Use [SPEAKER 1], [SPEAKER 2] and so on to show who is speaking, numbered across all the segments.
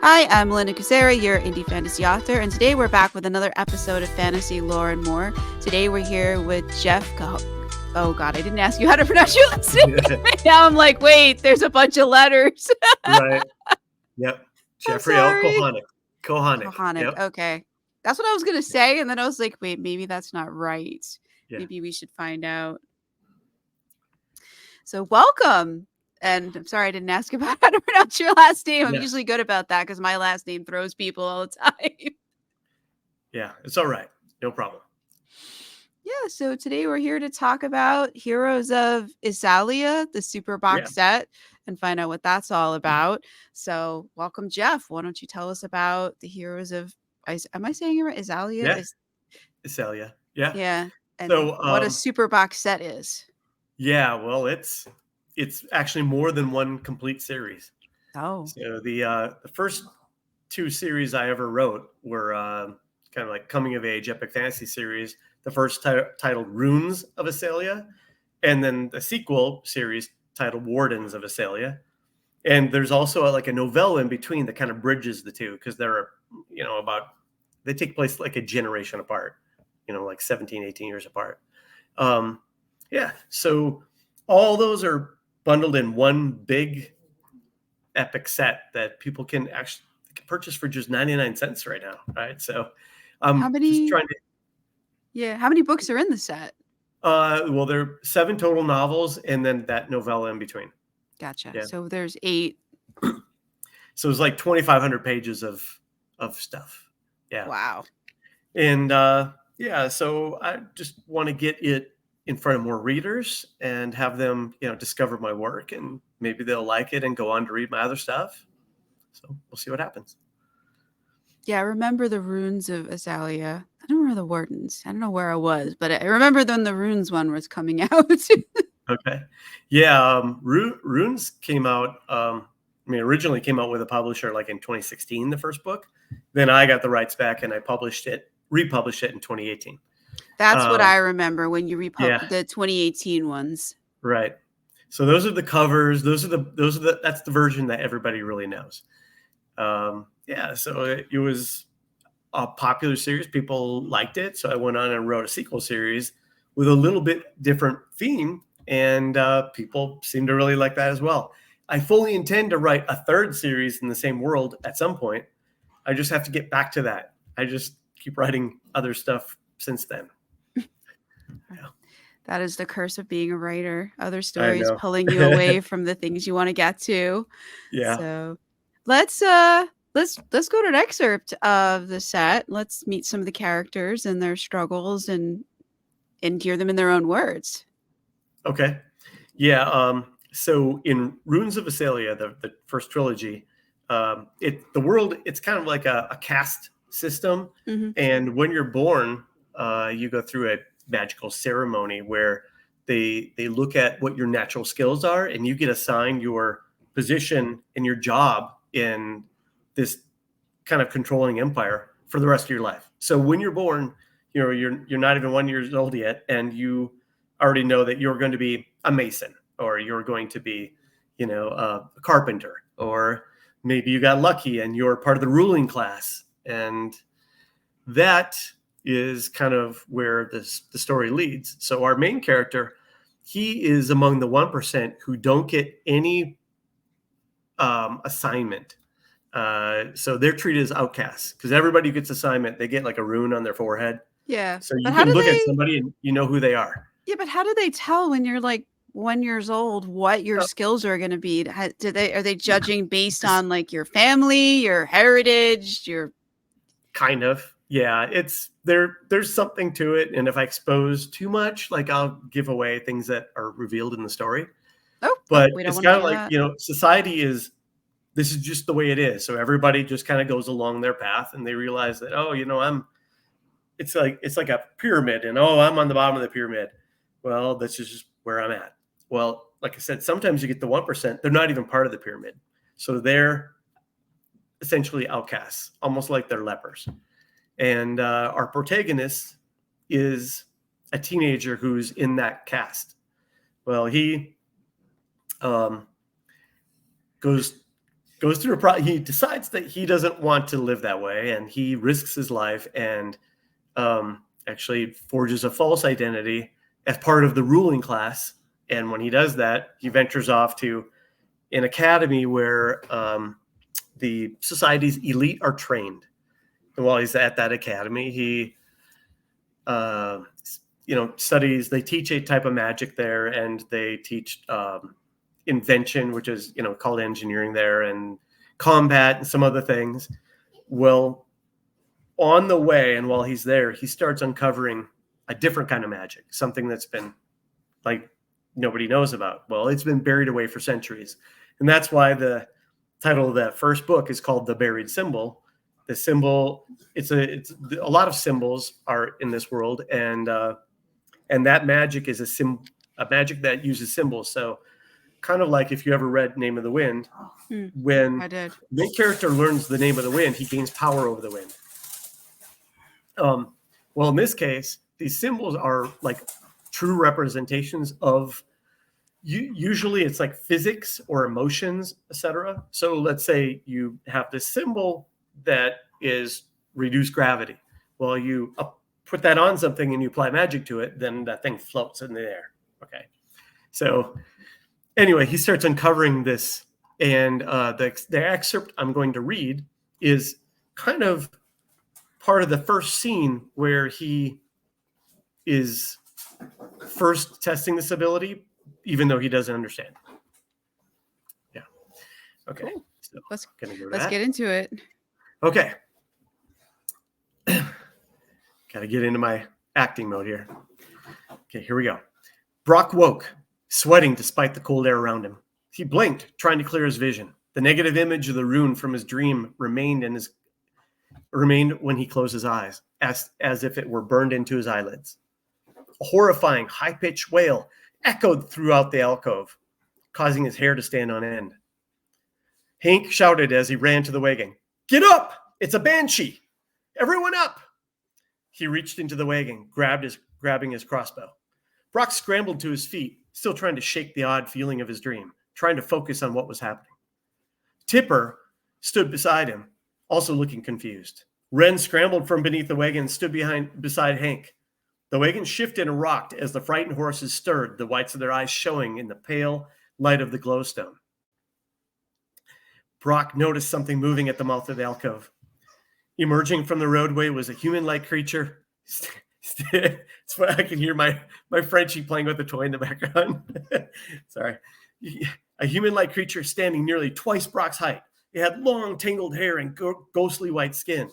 [SPEAKER 1] Hi, I'm Melinda Kucsera, your indie fantasy author, and today we're back with another episode of Fantasy Lore and More. Today we're here with Jeff Oh God, I didn't ask you how to pronounce your last name. Now I'm like, wait, there's a bunch of letters.
[SPEAKER 2] Right. Yep. Jeffrey L.
[SPEAKER 1] sorry.
[SPEAKER 2] Kohanek. Yep.
[SPEAKER 1] Okay. That's what I was going to say, and then I was like, wait, maybe that's not right.
[SPEAKER 2] Yeah.
[SPEAKER 1] Maybe we should find out. So welcome. And I'm sorry I didn't ask about how to pronounce your last name. I'm usually good about that because my last name throws people all the time.
[SPEAKER 2] Yeah, it's all right. No problem.
[SPEAKER 1] Yeah, so today we're here to talk about Heroes of Issalia, the Super Box Set, and find out what that's all about. So welcome, Jeff. Why don't you tell us about the Heroes of, am I saying it right? Issalia?
[SPEAKER 2] Yeah. Issalia. Yeah.
[SPEAKER 1] Yeah. And
[SPEAKER 2] so
[SPEAKER 1] what a Super Box Set is.
[SPEAKER 2] Yeah, well, it's actually more than one complete series.
[SPEAKER 1] Oh.
[SPEAKER 2] So the first two series I ever wrote were kind of like coming of age epic fantasy series. The first titled Runes of Issalia, and then the sequel series titled Wardens of Issalia. And there's also like a novella in between that kind of bridges the two because they're, they take place like a generation apart, like 17, 18 years apart. So all those are bundled in one big epic set that people can actually purchase for just 99 cents right now, right? So
[SPEAKER 1] how many books are in the set?
[SPEAKER 2] Well, there are 7 total novels and then that novella in between.
[SPEAKER 1] Gotcha. Yeah. So there's 8.
[SPEAKER 2] So it's like 2,500 pages of stuff. Yeah.
[SPEAKER 1] Wow.
[SPEAKER 2] And so I just want to get it in front of more readers and have them, discover my work, and maybe they'll like it and go on to read my other stuff. So we'll see what happens.
[SPEAKER 1] Yeah, I remember the Runes of Issalia. I don't remember the Wardens. I don't know where I was, but I remember when the Runes one was coming out.
[SPEAKER 2] Okay. Yeah. Runes came out, originally came out with a publisher like in 2016, the first book. Then I got the rights back and I republished it in 2018.
[SPEAKER 1] That's what I remember when you republished the 2018 ones.
[SPEAKER 2] Right. So those are the covers. That's the version that everybody really knows. So it was a popular series. People liked it. So I went on and wrote a sequel series with a little bit different theme, and people seem to really like that as well. I fully intend to write a third series in the same world at some point. I just have to get back to that. I just keep writing other stuff since then. Yeah.
[SPEAKER 1] That is the curse of being a writer. Other stories pulling you away from the things you want to get to.
[SPEAKER 2] Yeah.
[SPEAKER 1] So let's go to an excerpt of the set. Let's meet some of the characters and their struggles and hear them in their own words.
[SPEAKER 2] Okay. Yeah. So in Runes of Issalia, the first trilogy, the world, it's kind of like a caste system. Mm-hmm. And when you're born, you go through a magical ceremony where they look at what your natural skills are, and you get assigned your position and your job in this kind of controlling empire for the rest of your life. So when you're born, you're not even 1 year old yet, and you already know that you're going to be a mason, or you're going to be, a carpenter, or maybe you got lucky and you're part of the ruling class. And that is kind of where the story leads. So our main character, he is among the 1% who don't get any assignment. So they're treated as outcasts because everybody who gets assignment, they get like a rune on their forehead.
[SPEAKER 1] Yeah.
[SPEAKER 2] So you can look at somebody and you know who they are.
[SPEAKER 1] Yeah, but how do they tell when you're like 1 year old what your skills are going to be? Are they judging based on like your family, your heritage, your
[SPEAKER 2] kind of? Yeah, there's something to it, and if I expose too much, like I'll give away things that are revealed in the story. But it's kind of like society this is just the way it is. So everybody just kind of goes along their path, and they realize that it's like a pyramid, and I'm on the bottom of the pyramid. Well, that's just where I'm at. Well, like I said, sometimes you get the 1%. They're not even part of the pyramid, so they're essentially outcasts, almost like they're lepers. And our protagonist is a teenager who's in that caste. Well, he goes goes through he decides that he doesn't want to live that way, and he risks his life and actually forges a false identity as part of the ruling class. And when he does that, he ventures off to an academy where the society's elite are trained. And while he's at that academy, he studies. They teach a type of magic there, and they teach invention, which is called engineering there, and combat and some other things. Well, on the way, and while he's there, he starts uncovering a different kind of magic, something that's been like nobody knows about. Well, it's been buried away for centuries, and that's why the title of that first book is called The Buried Symbol. The symbol, it's a lot of symbols are in this world, and that magic is a magic that uses symbols. So kind of like if you ever read Name of the Wind, when the main character learns the name of the wind, he gains power over the wind. Well, in this case, these symbols are like true representations of usually it's like physics or emotions, etc. So let's say you have this symbol that is reduced gravity. Well, you put that on something and you apply magic to it, then that thing floats in the air. Okay. So anyway, he starts uncovering this, and the excerpt I'm going to read is kind of part of the first scene where he is first testing this ability, even though he doesn't understand. Yeah. Okay.
[SPEAKER 1] Cool.
[SPEAKER 2] So
[SPEAKER 1] let's
[SPEAKER 2] get
[SPEAKER 1] into it.
[SPEAKER 2] Okay. Got to get into my acting mode here. Okay, here we go. Brock woke, sweating despite the cold air around him. He blinked, trying to clear his vision. The negative image of the rune from his dream remained when he closed his eyes, as if it were burned into his eyelids. A horrifying, high-pitched wail echoed throughout the alcove, causing his hair to stand on end. Hank shouted as he ran to the wagon, "Get up! It's a banshee! Everyone up!" He reached into the wagon, grabbing his crossbow. Brock scrambled to his feet, still trying to shake the odd feeling of his dream, trying to focus on what was happening. Tipper stood beside him, also looking confused. Wren scrambled from beneath the wagon and stood beside Hank. The wagon shifted and rocked as the frightened horses stirred, the whites of their eyes showing in the pale light of the glowstone. Brock noticed something moving at the mouth of the alcove. Emerging from the roadway was a human-like creature. It's what I can hear my Frenchie playing with a toy in the background. Sorry. A human-like creature standing nearly twice Brock's height. It had long, tangled hair and ghostly white skin.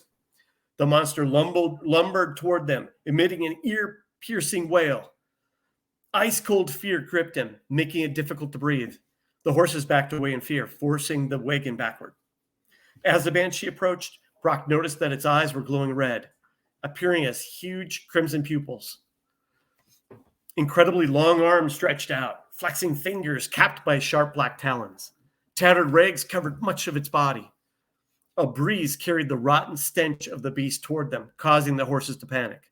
[SPEAKER 2] The monster lumbered toward them, emitting an ear-piercing wail. Ice-cold fear gripped him, making it difficult to breathe. The horses backed away in fear, forcing the wagon backward. As the banshee approached, Brock noticed that its eyes were glowing red, appearing as huge crimson pupils. Incredibly long arms stretched out, flexing fingers capped by sharp black talons. Tattered rags covered much of its body. A breeze carried the rotten stench of the beast toward them, causing the horses to panic.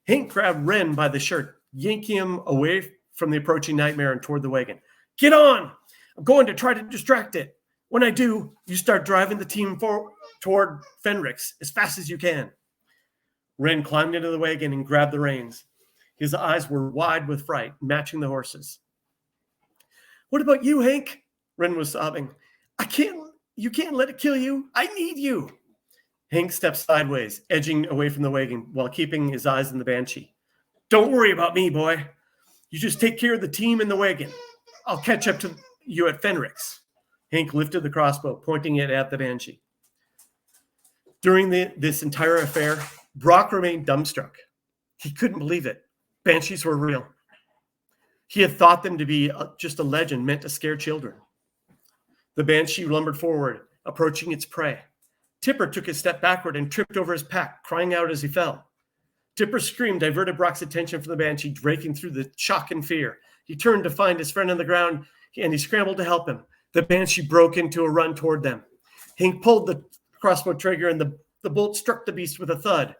[SPEAKER 2] Hank grabbed Wren by the shirt, yanking him away from the approaching nightmare and toward the wagon. "Get on! I'm going to try to distract it. When I do, you start driving the team toward Fenrix as fast as you can." Wren climbed into the wagon and grabbed the reins. His eyes were wide with fright, matching the horses. "What about you, Hank?" Wren was sobbing. You can't let it kill you. I need you." Hank stepped sideways, edging away from the wagon while keeping his eyes on the banshee. "Don't worry about me, boy. You just take care of the team and the wagon. I'll catch up to you at Fenrix." Hank lifted the crossbow, pointing it at the banshee. During this entire affair, Brock remained dumbstruck. He couldn't believe it. Banshees were real. He had thought them to be just a legend meant to scare children. The banshee lumbered forward, approaching its prey. Tipper took a step backward and tripped over his pack, crying out as he fell. Tipper's scream diverted Brock's attention from the banshee, breaking through the shock and fear. He turned to find his friend on the ground, and he scrambled to help him. The banshee broke into a run toward them. Hank pulled the crossbow trigger, and the bolt struck the beast with a thud.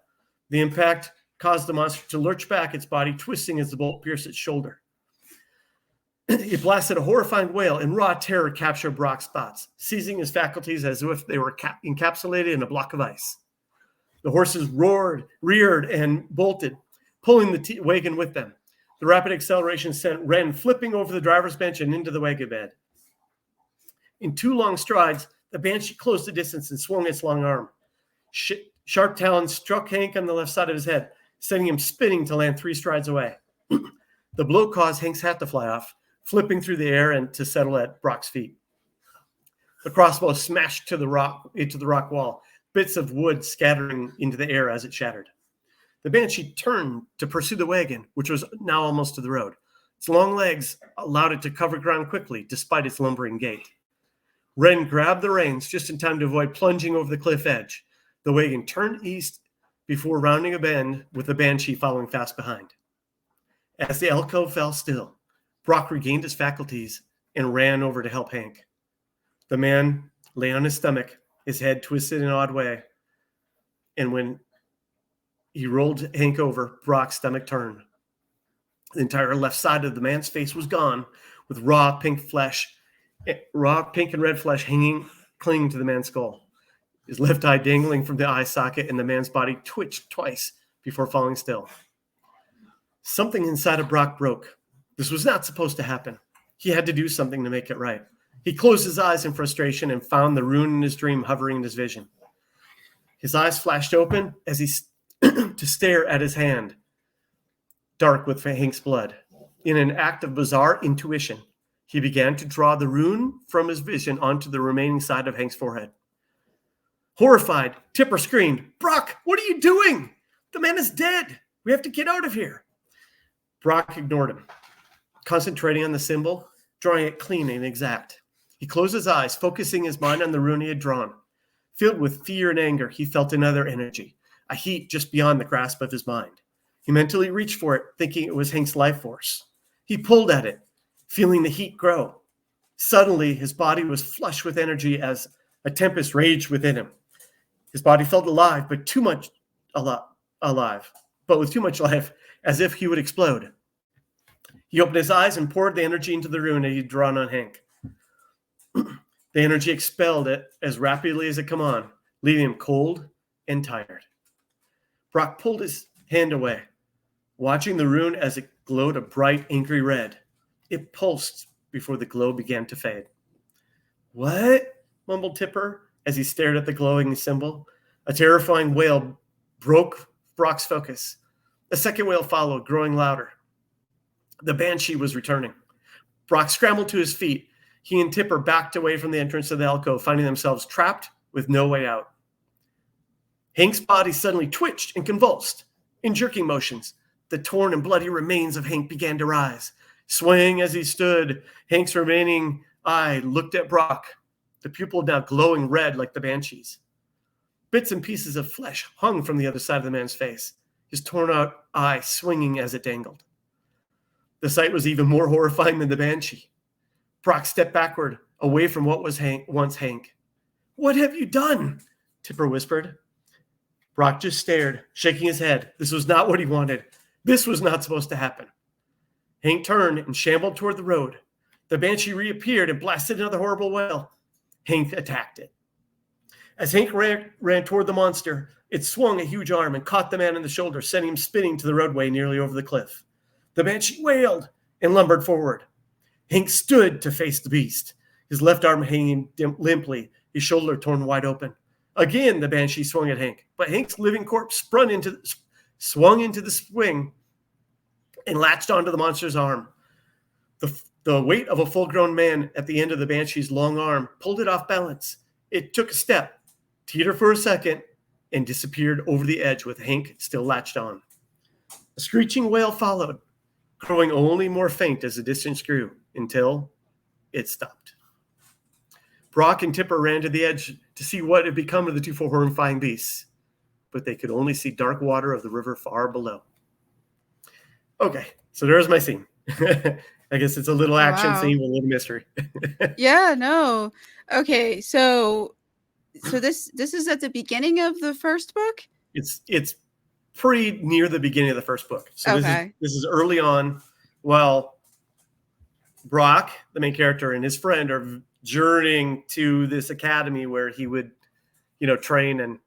[SPEAKER 2] The impact caused the monster to lurch back, its body twisting as the bolt pierced its shoulder. It blasted a horrifying wail, and raw terror captured Brock's thoughts, seizing his faculties as if they were encapsulated in a block of ice. The horses roared, reared, and bolted, pulling the wagon with them. The rapid acceleration sent Ren flipping over the driver's bench and into the wagon bed. In 2 long strides, the Banshee closed the distance and swung its long arm. Sharp talons struck Hank on the left side of his head, sending him spinning to land 3 strides away. The blow caused Hank's hat to fly off, flipping through the air and to settle at Brock's feet. The crossbow smashed into the rock wall, bits of wood scattering into the air as it shattered. The Banshee turned to pursue the wagon, which was now almost to the road. Its long legs allowed it to cover ground quickly, despite its lumbering gait. Ren grabbed the reins just in time to avoid plunging over the cliff edge. The wagon turned east before rounding a bend, with the Banshee following fast behind. As the alcove fell still, Brock regained his faculties and ran over to help Hank. The man lay on his stomach, his head twisted in an odd way, and when he rolled Hank over, Brock's stomach turned. The entire left side of the man's face was gone, with raw pink and red flesh clinging to the man's skull. His left eye dangling from the eye socket, and the man's body twitched twice before falling still. Something inside of Brock broke. This was not supposed to happen. He had to do something to make it right. He closed his eyes in frustration and found the rune in his dream hovering in his vision. His eyes flashed open as he to stare at his hand, dark with Hank's blood. In an act of bizarre intuition, he began to draw the rune from his vision onto the remaining side of Hank's forehead. Horrified, Tipper screamed, "Brock, what are you doing? The man is dead. We have to get out of here." Brock ignored him, concentrating on the symbol, drawing it clean and exact. He closed his eyes, focusing his mind on the rune he had drawn. Filled with fear and anger, he felt another energy, a heat just beyond the grasp of his mind. He mentally reached for it, thinking it was Hank's life force. He pulled at it, feeling the heat grow. Suddenly, his body was flush with energy as a tempest raged within him. His body felt alive, but too much alive, but with too much life, as if he would explode. He opened his eyes and poured the energy into the rune that he'd drawn on Hank. The energy expelled it as rapidly as it came on, leaving him cold and tired. Brock pulled his hand away, watching the rune as it glowed a bright, angry red. It pulsed before the glow began to fade. "What?" mumbled Tipper as he stared at the glowing symbol. A terrifying wail broke Brock's focus. A second wail followed, growing louder. The Banshee was returning. Brock scrambled to his feet. He and Tipper backed away from the entrance of the alcove, finding themselves trapped with no way out. Hank's body suddenly twitched and convulsed. In jerking motions, the torn and bloody remains of Hank began to rise. Swaying as he stood, Hank's remaining eye looked at Brock, the pupil now glowing red like the Banshee's. Bits and pieces of flesh hung from the other side of the man's face, his torn-out eye swinging as it dangled. The sight was even more horrifying than the Banshee. Brock stepped backward, away from what was once Hank. "What have you done?" Tipper whispered. Brock just stared, shaking his head. This was not what he wanted. This was not supposed to happen. Hank turned and shambled toward the road. The Banshee reappeared and blasted another horrible wail. Hank attacked it. As Hank ran toward the monster, it swung a huge arm and caught the man in the shoulder, sending him spinning to the roadway nearly over the cliff. The Banshee wailed and lumbered forward. Hank stood to face the beast, his left arm hanging limply, his shoulder torn wide open. Again, the Banshee swung at Hank, but Hank's living corpse swung into the swing and latched onto the monster's arm. The weight of a full-grown man at the end of the Banshee's long arm pulled it off balance. It took a step, teetered for a second, and disappeared over the edge with Hank still latched on. A screeching wail followed, growing only more faint as the distance grew, until it stopped. Brock and Tipper ran to the edge to see what had become of the two horrifying beasts, but they could only see dark water of the river far below. Okay, so there's my scene. I guess it's a little action scene with a little mystery.
[SPEAKER 1] Yeah, no. Okay, so this is at the beginning of the first book?
[SPEAKER 2] It's pretty near the beginning of the first book. So
[SPEAKER 1] okay.
[SPEAKER 2] This is early on. Well, Brock, the main character, and his friend are journeying to this academy where he would, train and,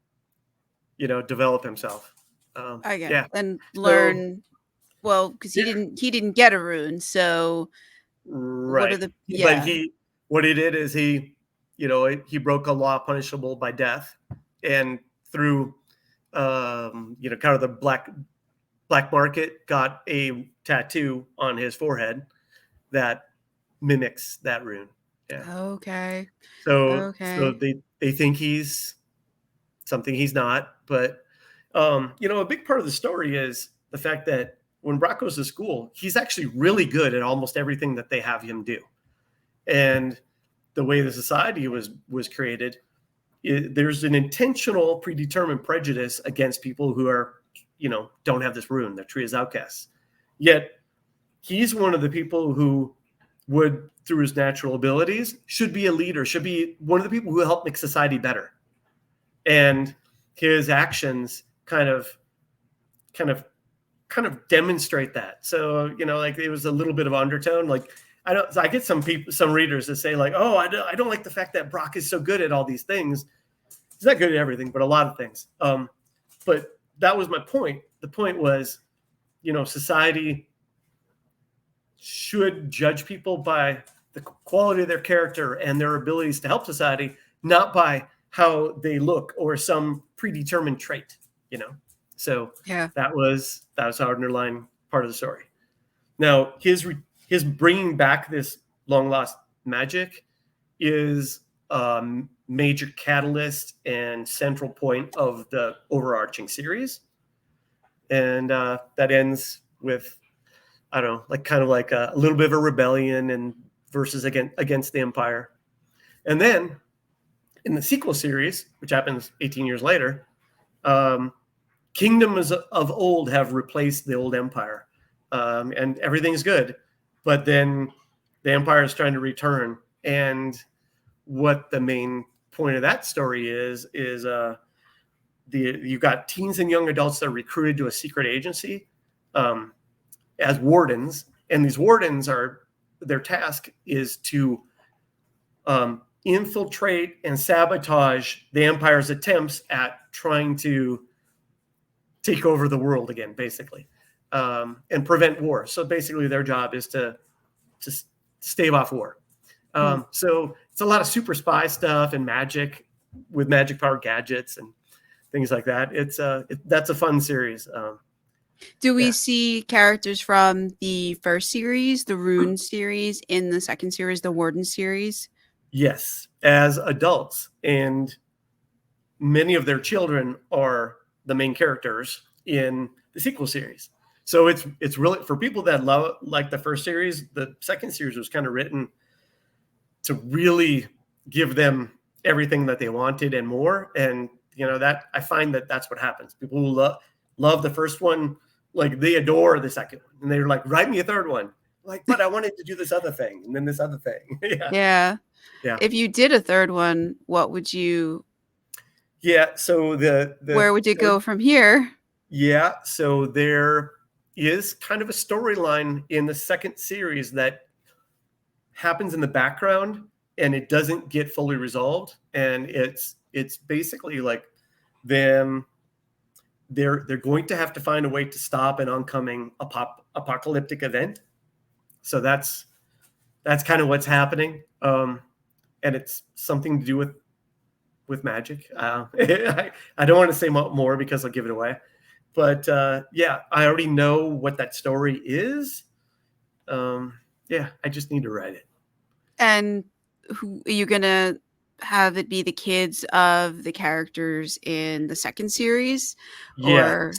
[SPEAKER 2] develop himself. Yeah.
[SPEAKER 1] And
[SPEAKER 2] So,
[SPEAKER 1] learn well because
[SPEAKER 2] yeah,
[SPEAKER 1] he didn't get a rune. So what are
[SPEAKER 2] right.
[SPEAKER 1] the
[SPEAKER 2] But
[SPEAKER 1] yeah.
[SPEAKER 2] what he did is he broke a law punishable by death, and through, kind of the black market, got a tattoo on his forehead that mimics that rune. Yeah.
[SPEAKER 1] Okay.
[SPEAKER 2] So
[SPEAKER 1] Okay.
[SPEAKER 2] they think he's something he's not, but a big part of the story is the fact that when Brock goes to school, he's actually really good at almost everything that they have him do. And the way the society was created, there's an intentional, predetermined prejudice against people who are, don't have this rune. They're treated as outcasts. Yet he's one of the people who would, through his natural abilities, should be a leader, should be one of the people who help make society better. And his actions kind of demonstrate that. So, like, it was a little bit of undertone. Like, I get some readers that say, like, oh, I don't like the fact that Brock is so good at all these things. He's not good at everything, but a lot of things. But that was my point. The point was, society should judge people by the quality of their character and their abilities to help society, not by how they look or some predetermined trait, So
[SPEAKER 1] Yeah.
[SPEAKER 2] that was our underlying part of the story. Now, his bringing back this long lost magic is a major catalyst and central point of the overarching series, and that ends with, I don't know, like, kind of like a little bit of a rebellion and versus against the Empire. And then in the sequel series, which happens 18 years later, kingdoms of old have replaced the old empire, and everything's good. But then the empire is trying to return, and what the main point of that story is you've got teens and young adults that are recruited to a secret agency as wardens, and these wardens their task is to infiltrate and sabotage the empire's attempts at trying to take over the world again, basically, and prevent war. So basically, their job is to stave off war. So it's a lot of super spy stuff and magic with magic powered gadgets and things like that. That's a fun series.
[SPEAKER 1] Do we see characters from the first series, the Rune series, in the second series, the Warden series?
[SPEAKER 2] Yes, as adults, and many of their children are the main characters in the sequel series. So it's really, for people that like the first series, the second series was kind of written to really give them everything that they wanted and more. And that I find that that's what happens. People who love the first one, like, they adore the second one, and they're like, write me a third one. Like, but I wanted to do this other thing, and then this other thing.
[SPEAKER 1] Yeah. If you did a third one, what would you?
[SPEAKER 2] Yeah. So
[SPEAKER 1] where would you go from here?
[SPEAKER 2] Yeah. So there is kind of a storyline in the second series that happens in the background, and it doesn't get fully resolved. And it's basically like them. They're going to have to find a way to stop an oncoming apocalyptic event. So that's kind of what's happening, and it's something to do with magic. I don't want to say more because I'll give it away. But yeah, I already know what that story is. Yeah, I just need to write it.
[SPEAKER 1] And who are you gonna have it be the kids of the characters in the second series?
[SPEAKER 2] Yeah.
[SPEAKER 1] Or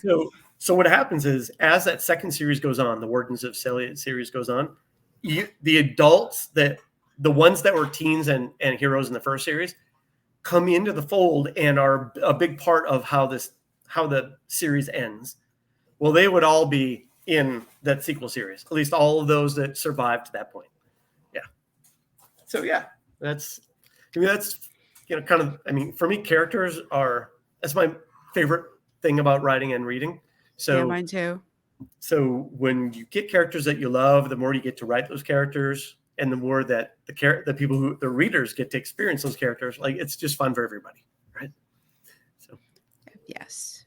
[SPEAKER 2] So what happens is, as that second series goes on, the Wardens of Issalia series goes on, the adults, the ones that were teens and heroes in the first series, come into the fold and are a big part of how the series ends. Well, they would all be in that sequel series, at least all of those that survived to that point. Yeah. So yeah, that's kind of, for me, characters that's my favorite thing about writing and reading. So
[SPEAKER 1] mine too.
[SPEAKER 2] So when you get characters that you love, the more you get to write those characters, and the more that the people who the readers get to experience those characters, like it's just fun for everybody, right? So
[SPEAKER 1] yes,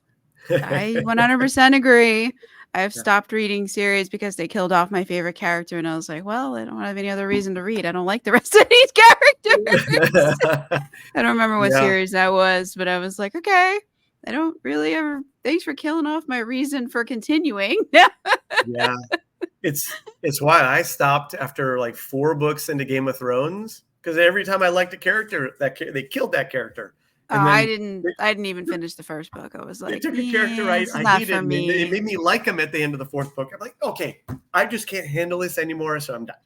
[SPEAKER 1] I 100% agree. I've
[SPEAKER 2] yeah.
[SPEAKER 1] stopped reading series because they killed off my favorite character, and I was like, well, I don't have any other reason to read. I don't like the rest of these characters. I don't remember what
[SPEAKER 2] Yeah.
[SPEAKER 1] series that was, but I was like, okay, I don't really ever. Thanks for killing off my reason for continuing.
[SPEAKER 2] Yeah. It's why I stopped after like 4 books into Game of Thrones, because every time I liked a character, they killed that character,
[SPEAKER 1] Oh,
[SPEAKER 2] and
[SPEAKER 1] I
[SPEAKER 2] then
[SPEAKER 1] didn't even finish the first book. I was
[SPEAKER 2] they
[SPEAKER 1] like,
[SPEAKER 2] took a character
[SPEAKER 1] this is
[SPEAKER 2] I
[SPEAKER 1] not
[SPEAKER 2] hated,
[SPEAKER 1] for
[SPEAKER 2] and it
[SPEAKER 1] me.
[SPEAKER 2] made me like him at the end of the 4th book. I'm like, okay, I just can't handle this anymore, so I'm done.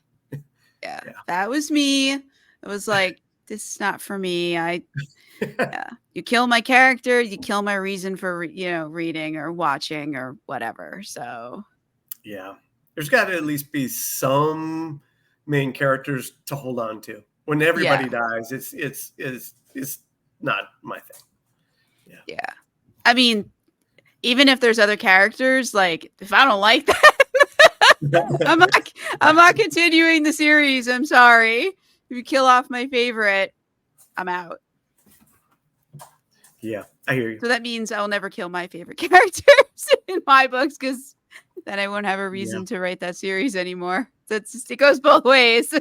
[SPEAKER 1] Yeah,
[SPEAKER 2] Yeah.
[SPEAKER 1] that was me. It was like, this is not for me. Yeah, you kill my character, you kill my reason for reading or watching or whatever. So
[SPEAKER 2] Yeah, there's got to at least be some main characters to hold on to. When everybody
[SPEAKER 1] yeah,
[SPEAKER 2] dies, it's not my thing.
[SPEAKER 1] yeah. I mean, even if there's other characters, like if I don't like that, I'm
[SPEAKER 2] Yeah.
[SPEAKER 1] not I'm not continuing the series. I'm sorry. If you kill off my favorite, I'm out.
[SPEAKER 2] Yeah, I hear you.
[SPEAKER 1] So that means I'll never kill my favorite characters in my books, because then I won't have a
[SPEAKER 2] Yeah.
[SPEAKER 1] reason to write that series anymore. It goes both ways.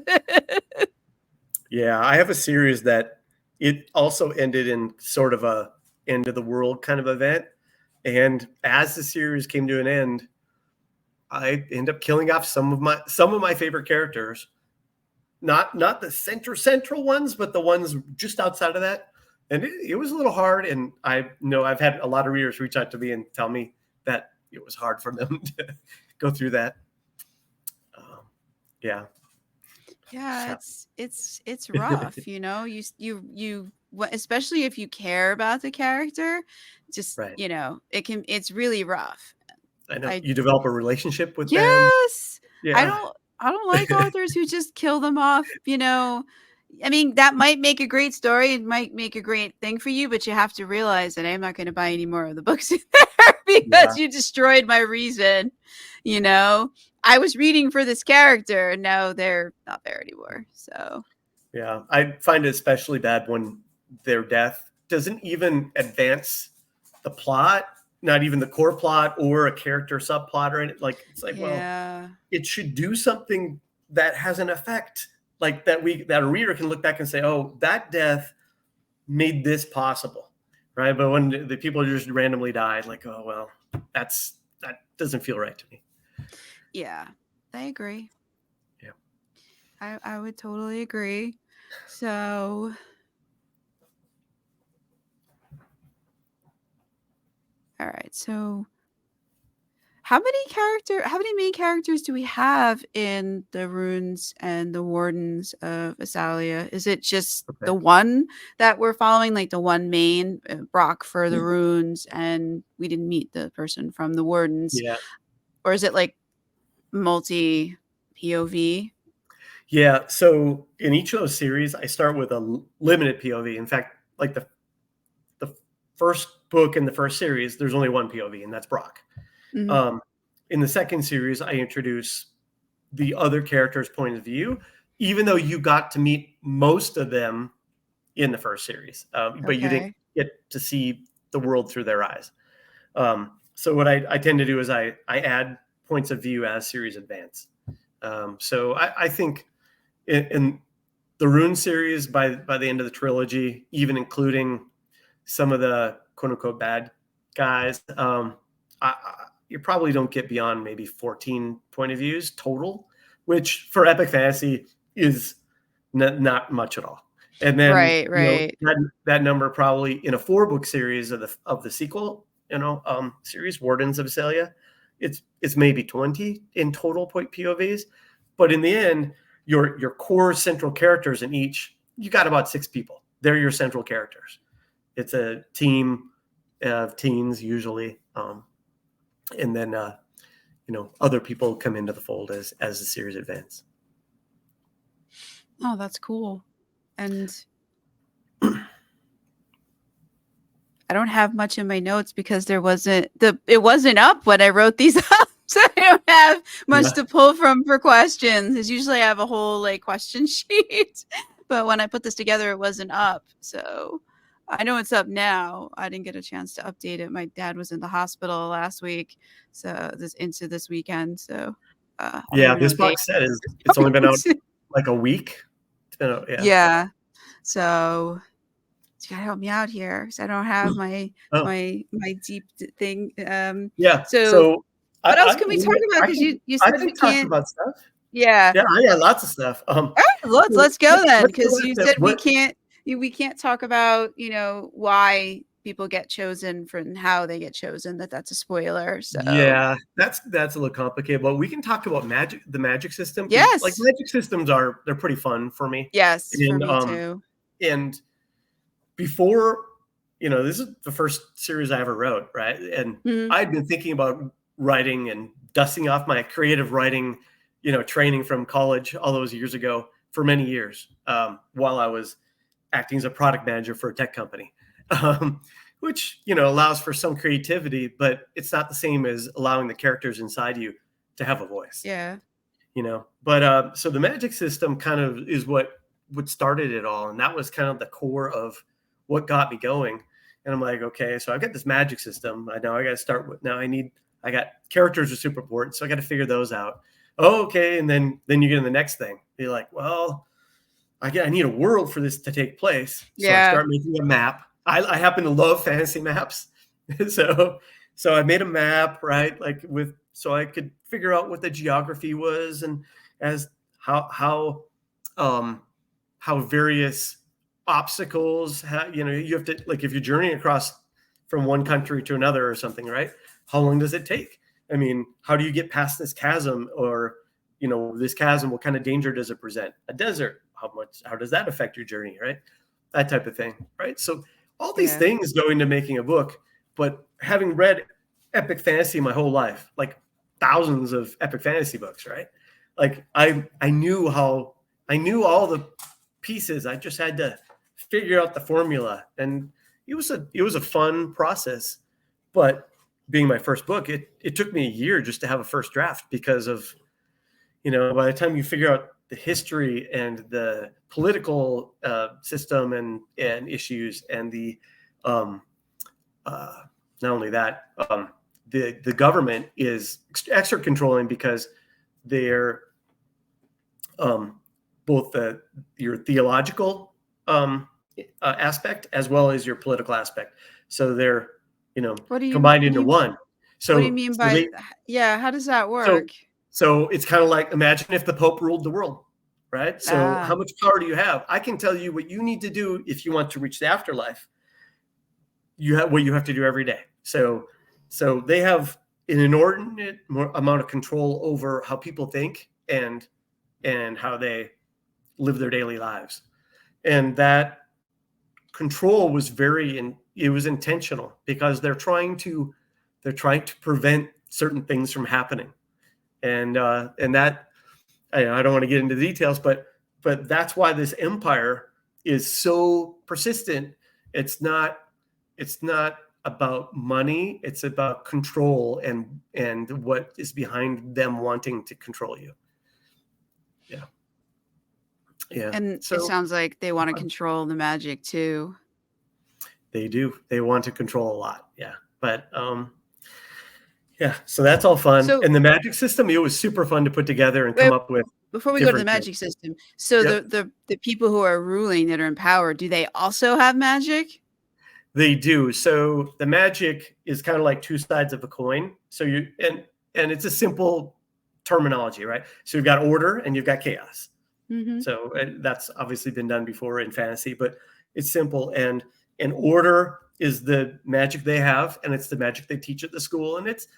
[SPEAKER 2] Yeah, I have a series that it also ended in sort of a end of the world kind of event. And as the series came to an end, I end up killing off some of my favorite characters. Not the central ones, but the ones just outside of that. And it was a little hard. And I know I've had a lot of readers reach out to me and tell me that it was hard for them to go through that. Yeah.
[SPEAKER 1] Yeah, it's rough, you especially if you care about the character, just,
[SPEAKER 2] Right.
[SPEAKER 1] it's really rough.
[SPEAKER 2] I know
[SPEAKER 1] I
[SPEAKER 2] you develop a relationship with them.
[SPEAKER 1] Yes. I
[SPEAKER 2] Yeah.
[SPEAKER 1] don't I don't like authors who just kill them off. I mean, that might make a great story, it might make a great thing for you, but you have to realize that I'm not gonna buy any more of the books in there
[SPEAKER 2] Yeah.
[SPEAKER 1] because you destroyed my reason, you know? I was reading for this character, and now they're not there anymore, so
[SPEAKER 2] Yeah. I find it especially bad when their death doesn't even advance the plot, not even the core plot or a character subplot or anything. Like it's like, well,
[SPEAKER 1] yeah.
[SPEAKER 2] it should do something that has an effect, like that a reader can look back and say, oh, that death made this possible, right? But when the people just randomly died, like, oh well, that doesn't feel right to me.
[SPEAKER 1] Yeah. I agree.
[SPEAKER 2] Yeah.
[SPEAKER 1] I would totally agree. So all right. So how many main characters do we have in the Runes and the Wardens of Issalia? Is it just
[SPEAKER 2] Okay.
[SPEAKER 1] the one that we're following, like the one main, Brock for the Runes, and we didn't meet the person from the Wardens?
[SPEAKER 2] Yeah.
[SPEAKER 1] Or is it like multi POV?
[SPEAKER 2] Yeah. So in each of those series, I start with a limited POV. In fact, like the first book in the first series, there's only one POV, and that's Brock.
[SPEAKER 1] Mhm.
[SPEAKER 2] In the second series, I introduce the other character's point of view, even though you got to meet most of them in the first series, but you didn't
[SPEAKER 1] Okay.
[SPEAKER 2] get to see the world through their eyes. So what I tend to do is I add points of view as series advance. So I think in the Rune series, by the end of the trilogy, even including some of the quote unquote bad guys, you probably don't get beyond maybe 14 point of views total, which for epic fantasy is not much at all. And then
[SPEAKER 1] Right, right.
[SPEAKER 2] that number probably in a 4-book series of the sequel, series Wardens of Issalia, it's maybe 20 in total point POVs, but in the end, your core central characters in each, you got about 6 people. They're your central characters. It's a team of teens usually, and then other people come into the fold as the series advances.
[SPEAKER 1] Oh, that's cool. And I don't have much in my notes because it wasn't up when I wrote these up. So I don't have much
[SPEAKER 2] Yeah.
[SPEAKER 1] to pull from for questions. Because usually I have a whole like question sheet, but when I put this together, it wasn't up. So I know it's up now. I didn't get a chance to update it. My dad was in the hospital last week, so into this weekend. So I don't
[SPEAKER 2] Yeah,
[SPEAKER 1] even know
[SPEAKER 2] this
[SPEAKER 1] what day.
[SPEAKER 2] box set it's only been out like a week. It's been out, yeah.
[SPEAKER 1] Yeah. So you gotta help me out here because I don't have
[SPEAKER 2] Oh,
[SPEAKER 1] my deep thing.
[SPEAKER 2] yeah.
[SPEAKER 1] So
[SPEAKER 2] So
[SPEAKER 1] what else can we talk about?
[SPEAKER 2] I
[SPEAKER 1] Because
[SPEAKER 2] can
[SPEAKER 1] you
[SPEAKER 2] I
[SPEAKER 1] said
[SPEAKER 2] can
[SPEAKER 1] we
[SPEAKER 2] talk
[SPEAKER 1] can't.
[SPEAKER 2] about stuff.
[SPEAKER 1] Yeah.
[SPEAKER 2] Yeah, I got lots of stuff.
[SPEAKER 1] All right, let's go then,
[SPEAKER 2] Let's go
[SPEAKER 1] because
[SPEAKER 2] back
[SPEAKER 1] you
[SPEAKER 2] to
[SPEAKER 1] said
[SPEAKER 2] what.
[SPEAKER 1] we can't talk about why people get chosen and how they get chosen. That's a spoiler. So
[SPEAKER 2] Yeah, that's a little complicated, but we can talk about the magic system, because like
[SPEAKER 1] yes,
[SPEAKER 2] magic systems they're pretty fun for me.
[SPEAKER 1] yes, for
[SPEAKER 2] And
[SPEAKER 1] me too.
[SPEAKER 2] and before, this is the first series I ever wrote, right? And
[SPEAKER 1] Mhm.
[SPEAKER 2] I'd been thinking about writing and dusting off my creative writing, training from college all those years ago for many years, while I was acting as a product manager for a tech company, which allows for some creativity, but it's not the same as allowing the characters inside you to have a voice.
[SPEAKER 1] Yeah,
[SPEAKER 2] But so the magic system kind of is what started it all, and that was kind of the core of what got me going. And I'm like, okay, so I've got this magic system. I know I got to start with. Now I got characters are super important, so I got to figure those out. Oh, okay, and then you get in the next thing. You're like, well, I need a world for this to take place. So I
[SPEAKER 1] yeah,
[SPEAKER 2] start making a map. I happen to love fantasy maps. so I made a map, right? Like so I could figure out what the geography was, and as um how various obstacles, you have to, like, if you're journeying across from one country to another or something, right? How long does it take? I mean, how do you get past this chasm? Or this chasm, what kind of danger does it present? A desert, how does that affect your journey, right? That type of thing, right? So all these
[SPEAKER 1] yeah,
[SPEAKER 2] things go into making a book. But having read epic fantasy my whole life, like thousands of epic fantasy books, right? Like I knew all the pieces. I just had to figure out the formula, and it was a fun process. But being my first book, it took me a year just to have a first draft, because of by the time you figure out the history and the political system and issues, and the not only that, the government is excerpt controlling, because they're both your theological aspect as well as your political aspect. So they're
[SPEAKER 1] what do
[SPEAKER 2] combined into
[SPEAKER 1] you
[SPEAKER 2] one.
[SPEAKER 1] what do you
[SPEAKER 2] So
[SPEAKER 1] mean
[SPEAKER 2] so
[SPEAKER 1] by
[SPEAKER 2] they
[SPEAKER 1] yeah, how does that
[SPEAKER 2] so
[SPEAKER 1] work?
[SPEAKER 2] so it's kind of like, imagine if the Pope ruled the world, right? So
[SPEAKER 1] Ah,
[SPEAKER 2] how much power do you have? I can tell you what you need to do if you want to reach the afterlife. You have what you have to do every day. So they have an inordinate amount of control over how people think and how they live their daily lives. And that control was it was intentional, because they're trying to prevent certain things from happening. And that, I don't want to get into the details, but that's why this empire is so persistent. It's not about money. It's about control, and what is behind them wanting to control you. Yeah. Yeah.
[SPEAKER 1] and it
[SPEAKER 2] So
[SPEAKER 1] sounds like they want to control the magic too.
[SPEAKER 2] they do. They want to control a lot. Yeah. But yeah, so that's all fun.
[SPEAKER 1] So
[SPEAKER 2] And the magic system, it was super fun to put together and come
[SPEAKER 1] wait,
[SPEAKER 2] up with
[SPEAKER 1] before we go to the
[SPEAKER 2] different
[SPEAKER 1] magic
[SPEAKER 2] things.
[SPEAKER 1] system, so
[SPEAKER 2] Yep.
[SPEAKER 1] the people who are ruling that are in power, do they also have magic?
[SPEAKER 2] They do. So the magic is kind of like two sides of a coin. So and it's a simple terminology, right? So you've got order and you've got chaos.
[SPEAKER 1] Mm-hmm.
[SPEAKER 2] So that's obviously been done before in fantasy, but it's simple. And order is the magic they have, and it's the magic they teach at the school, and it's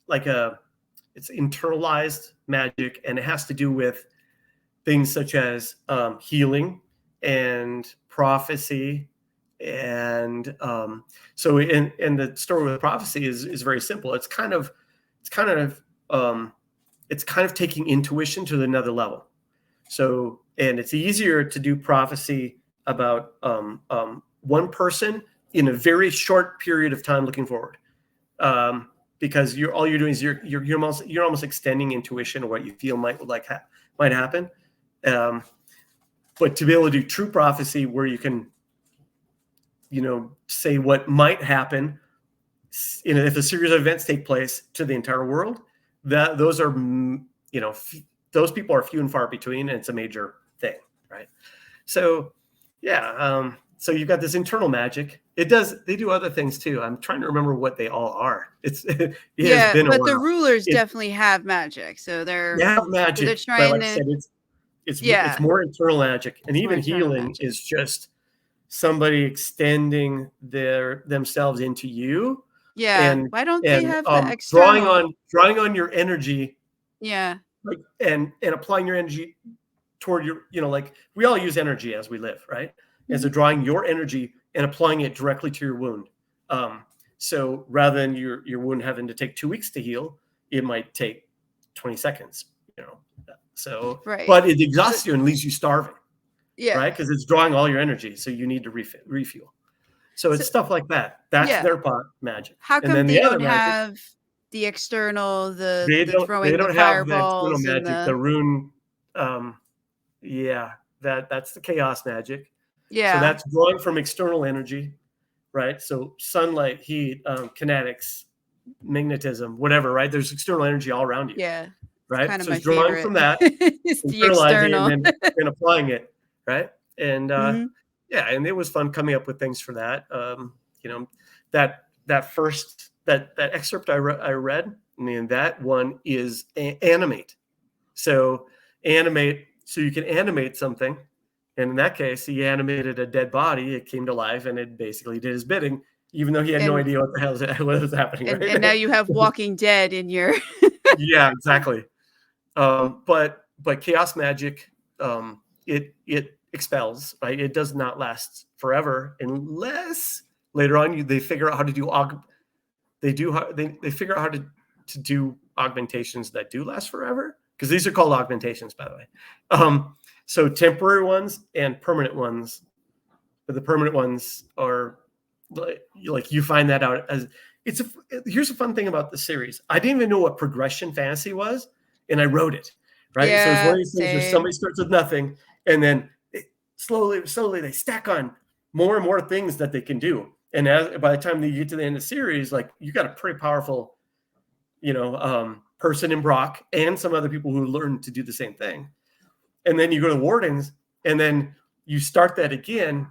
[SPEAKER 2] like it's internalized magic, and it has to do with things such as healing and prophecy. And so in the story with prophecy is very simple. Um, it's kind of taking intuition to another level. So, and it's easier to do prophecy about one person in a very short period of time looking forward. because all you're doing is you're almost extending intuition or what you feel might happen. But to be able to do true prophecy, where you can, say what might happen, if a series of events take place to the entire world, those are, those people are few and far between, and it's a major thing, right? So, yeah. So you've got this internal magic. They do other things too. I'm trying to remember what they all are. It has been a
[SPEAKER 1] but
[SPEAKER 2] while.
[SPEAKER 1] the rulers definitely have magic, so
[SPEAKER 2] they have magic.
[SPEAKER 1] they're
[SPEAKER 2] But
[SPEAKER 1] trying
[SPEAKER 2] like I said, it's more internal magic, and even healing is just somebody extending themselves into you.
[SPEAKER 1] Yeah.
[SPEAKER 2] And
[SPEAKER 1] why don't they have the external
[SPEAKER 2] drawing on your energy?
[SPEAKER 1] Yeah.
[SPEAKER 2] Like, and applying your energy toward your, like we all use energy as we live, right? And so drawing your energy and applying it directly to your wound. So rather than your wound having to take 2 weeks to heal, it might take 20 seconds, So,
[SPEAKER 1] right.
[SPEAKER 2] But it exhausts you and leaves you starving.
[SPEAKER 1] Yeah.
[SPEAKER 2] Right. Because it's drawing all your energy. So you need to refuel. So it's stuff like that. That's their magic.
[SPEAKER 1] How come they don't have the external, the throwing the fireballs
[SPEAKER 2] the external magic, the rune? That's the chaos magic.
[SPEAKER 1] Yeah.
[SPEAKER 2] So that's drawing from external energy, right? So sunlight, heat, kinetics, magnetism, whatever, right? There's external energy all around you.
[SPEAKER 1] Yeah.
[SPEAKER 2] Right.
[SPEAKER 1] Kind of
[SPEAKER 2] so
[SPEAKER 1] my
[SPEAKER 2] it's drawing
[SPEAKER 1] favorite.
[SPEAKER 2] from that,
[SPEAKER 1] it's the external,
[SPEAKER 2] and then applying it, right? And yeah, and it was fun coming up with things for that. That excerpt I read. I mean, that one is animate. So you can animate something. And in that case, he animated a dead body. It came to life, and it basically did his bidding, even though he had no idea what the hell was happening.
[SPEAKER 1] And,
[SPEAKER 2] right?
[SPEAKER 1] and now you have Walking Dead in your.
[SPEAKER 2] Yeah, exactly. But chaos magic, it expels, right? It does not last forever unless later on they figure out how to do they figure out how to do augmentations that do last forever, because these are called augmentations, by the way. So temporary ones and permanent ones. But the permanent ones are like you find that out as here's a fun thing about the series. I didn't even know what progression fantasy was, and I wrote it. Right.
[SPEAKER 1] Yeah,
[SPEAKER 2] so it's one of these things where somebody starts with nothing, and then slowly they stack on more and more things that they can do. And by the time they get to the end of the series, like you got a pretty powerful, person in Brock and some other people who learn to do the same thing. And then you go to Wardens, and then you start that again